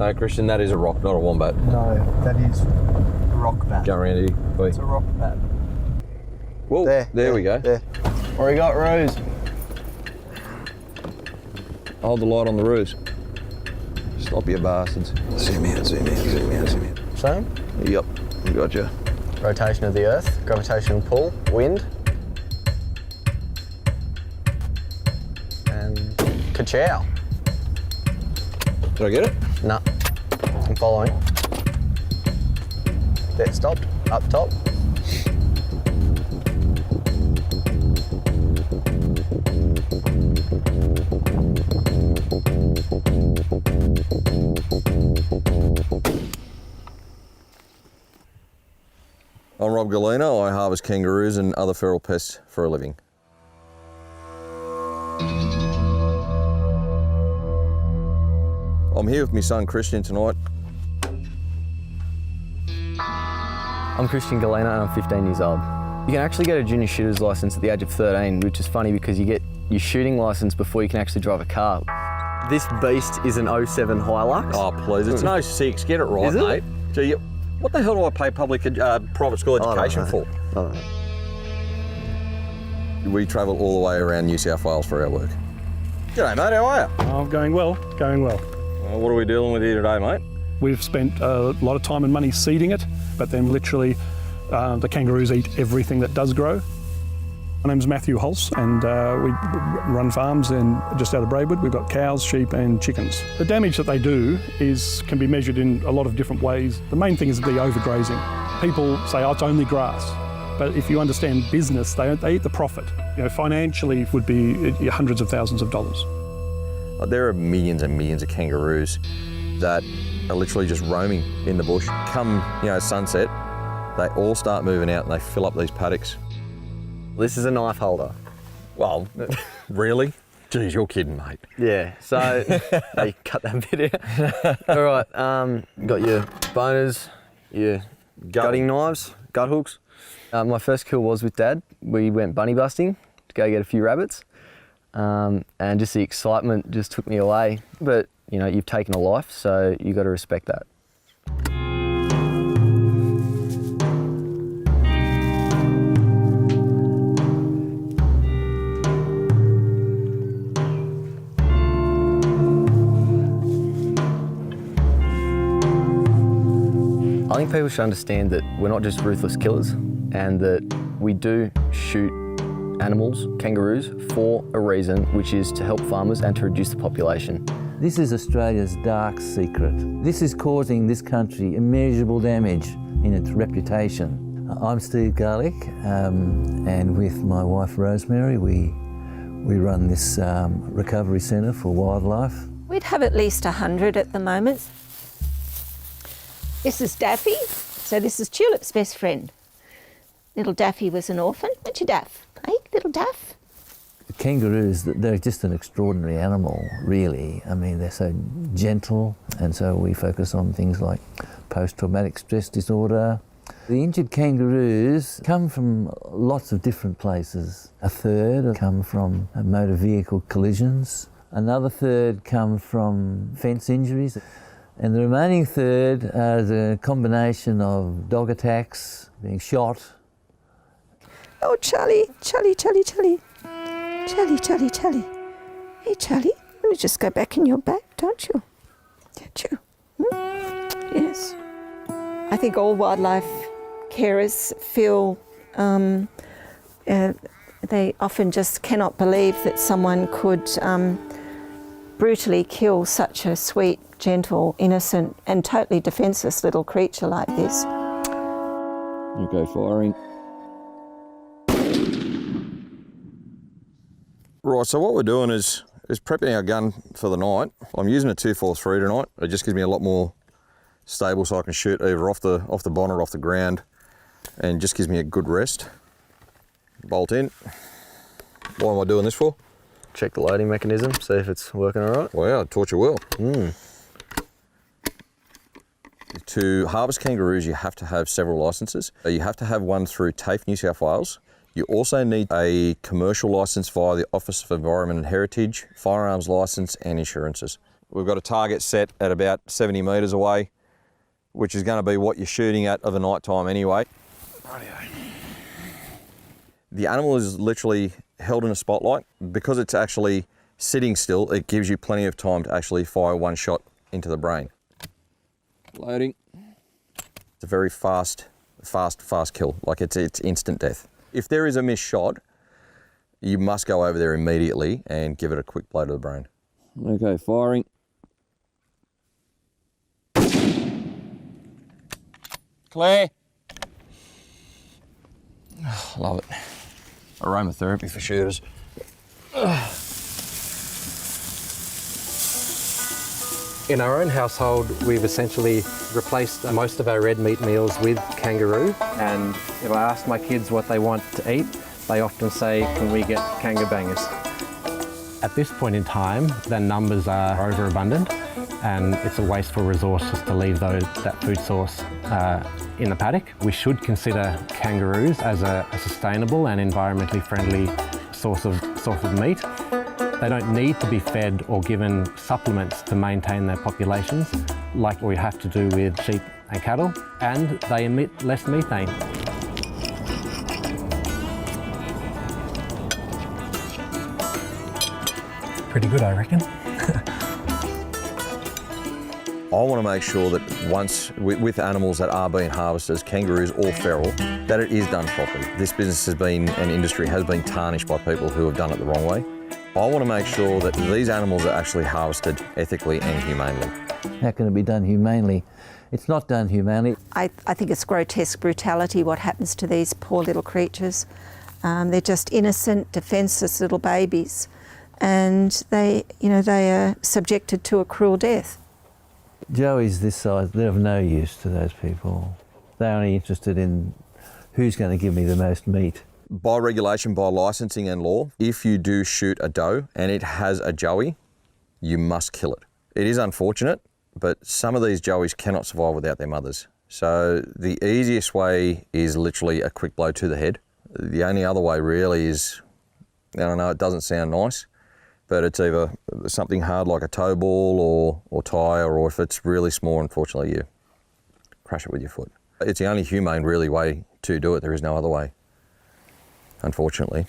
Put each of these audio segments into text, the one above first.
No, Christian, that is a rock, not a wombat. No, that is rock bat. Go around here, boy. It's a rock bat. Whoa, there we go. There. What do you got, Ruse? Hold the light on the ruse. Stop you bastards. Zoom in, zoom in, zoom in, zoom in. Same? Yep, gotcha. Rotation of the Earth, gravitational pull, wind. And ka-chow. Did I get it? No, I'm following. There, stopped, up top. I'm Rob Galino. I harvest kangaroos and other feral pests for a living. I'm here with my son Christian tonight. I'm Christian Galena and I'm 15 years old. You can actually get a junior shooter's license at the age of 13, which is funny because you get your shooting license before you can actually drive a car. This beast is an 07 Hilux. Oh please, it's an 06, get it right, Is it? mate. Gee, what the hell do I pay private school education for? I don't know. We travel all the way around New South Wales for our work. G'day mate, how are you? Oh, going well, going well. What are we dealing with here today, mate? We've spent a lot of time and money seeding it, but then literally the kangaroos eat everything that does grow. My name's Matthew Hulse and we run farms just out of Braidwood. We've got cows, sheep and chickens. The damage that they do can be measured in a lot of different ways. The main thing is the overgrazing. People say, oh, it's only grass. But if you understand business, they eat the profit. You know, financially would be hundreds of thousands of dollars. There are millions and millions of kangaroos that are literally just roaming in the bush. Come, sunset, they all start moving out and they fill up these paddocks. This is a knife holder. Well, really? Geez, you're kidding, mate. Yeah, so you cut that bit out. All right, got your boners, your gutting knives, gut hooks. My first kill was with Dad. We went bunny busting to go get a few rabbits. And just the excitement just took me away. But, you've taken a life, so you've got to respect that. I think people should understand that we're not just ruthless killers and that we do shoot animals, kangaroos, for a reason, which is to help farmers and to reduce the population. This is Australia's dark secret. This is causing this country immeasurable damage in its reputation. I'm Steve Garlick, and with my wife Rosemary, we run this recovery centre for wildlife. We'd have at least 100 at the moment. This is Daffy, so this is Tulip's best friend. Little Daffy was an orphan. Aren't you, Daff? Hey, little Daff? Kangaroos, they're just an extraordinary animal, really. I mean, they're so gentle, and so we focus on things like post-traumatic stress disorder. The injured kangaroos come from lots of different places. A third come from motor vehicle collisions. Another third come from fence injuries. And the remaining third is a combination of dog attacks, being shot. Oh, Charlie, Charlie, Charlie, Charlie. Charlie, Charlie, Charlie. Hey, Charlie, you want to just go back in your bag, don't you? Don't you? Yes. I think all wildlife carers feel they often just cannot believe that someone could brutally kill such a sweet, gentle, innocent and totally defenceless little creature like this. You go firing. Right, so what we're doing is prepping our gun for the night. I'm using a 243 tonight. It just gives me a lot more stable so I can shoot either off the bonnet, off the ground, and just gives me a good rest. Bolt in. What am I doing this for? Check the loading mechanism, see if it's working all right. Wow, taught you well. To harvest kangaroos, you have to have several licences. You have to have one through TAFE New South Wales. You also need a commercial licence via the Office of Environment and Heritage, firearms licence and insurances. We've got a target set at about 70 metres away, which is going to be what you're shooting at of a night time anyway. The animal is literally held in a spotlight. Because it's actually sitting still, it gives you plenty of time to actually fire one shot into the brain. Loading. It's a very fast kill. Like it's instant death. If there is a missed shot, you must go over there immediately and give it a quick blow to the brain. Okay, firing. Clear. Love it. Aromatherapy for shooters. In our own household, we've essentially replaced most of our red meat meals with kangaroo. And if I ask my kids what they want to eat, they often say, "Can we get kangaroo bangers?" At this point in time, the numbers are overabundant, and it's a wasteful resource just to leave that food source in the paddock. We should consider kangaroos as a sustainable and environmentally friendly source of meat. They don't need to be fed or given supplements to maintain their populations, like we have to do with sheep and cattle, and they emit less methane. Pretty good, I reckon. I want to make sure that once, with animals that are being harvested, as kangaroos or feral, that it is done properly. This business has been, and industry has been tarnished by people who have done it the wrong way. I want to make sure that these animals are actually harvested ethically and humanely. How can it be done humanely? It's not done humanely. I think it's grotesque brutality what happens to these poor little creatures. They're just innocent, defenceless little babies, and they are subjected to a cruel death. Joey's this size, they're of no use to those people. They're only interested in who's going to give me the most meat. By regulation, by licensing and law, if you do shoot a doe and it has a joey, you must kill it. It is unfortunate, but some of these joeys cannot survive without their mothers. So the easiest way is literally a quick blow to the head. The only other way really is, I don't know, it doesn't sound nice, but it's either something hard like a toe ball or tyre, or if it's really small, unfortunately, you crush it with your foot. It's the only humane really way to do it. There is no other way, unfortunately.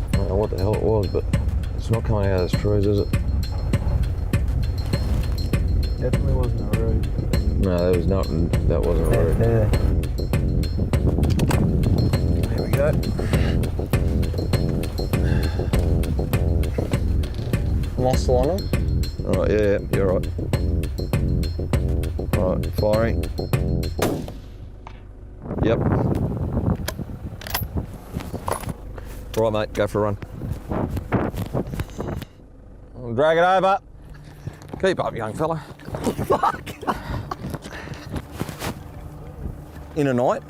I don't know what the hell it was, but it's not coming out of the screws, is it? Definitely wasn't a root. No, there was nothing. That wasn't right. Here we go. Muscle on them. All right, yeah, you're right. All right, firing. Yep. Right, mate, go for a run. Drag it over. Keep up, young fella. Fuck. In a night,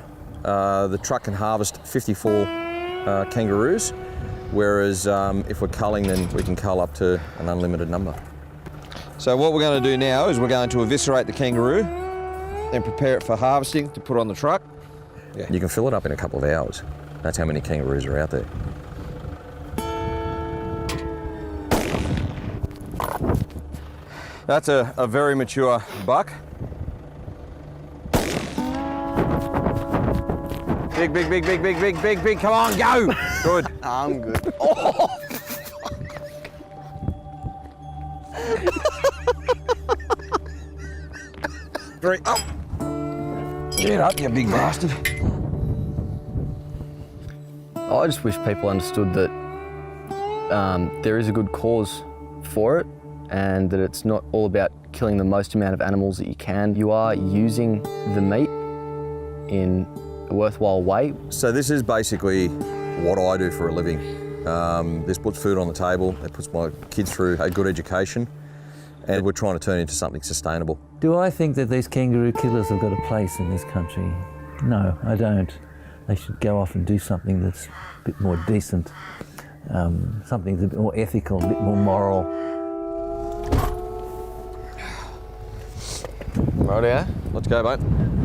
the truck can harvest 54 kangaroos, whereas if we're culling, then we can cull up to an unlimited number. So what we're going to do now is we're going to eviscerate the kangaroo and prepare it for harvesting to put on the truck. Yeah. You can fill it up in a couple of hours. That's how many kangaroos are out there. That's a very mature buck. Big, big, big, big, big, big, big, big. Come on, go. Good. I'm good. Oh. 3, up. Get up, you big bastard. I just wish people understood that there is a good cause for it, and that it's not all about killing the most amount of animals that you can. You are using the meat in a worthwhile way. So this is basically what I do for a living. This puts food on the table, it puts my kids through a good education, and we're trying to turn it into something sustainable. Do I think that these kangaroo killers have got a place in this country? No, I don't. They should go off and do something that's a bit more decent, something that's a bit more ethical, a bit more moral. Rightio, let's go, mate.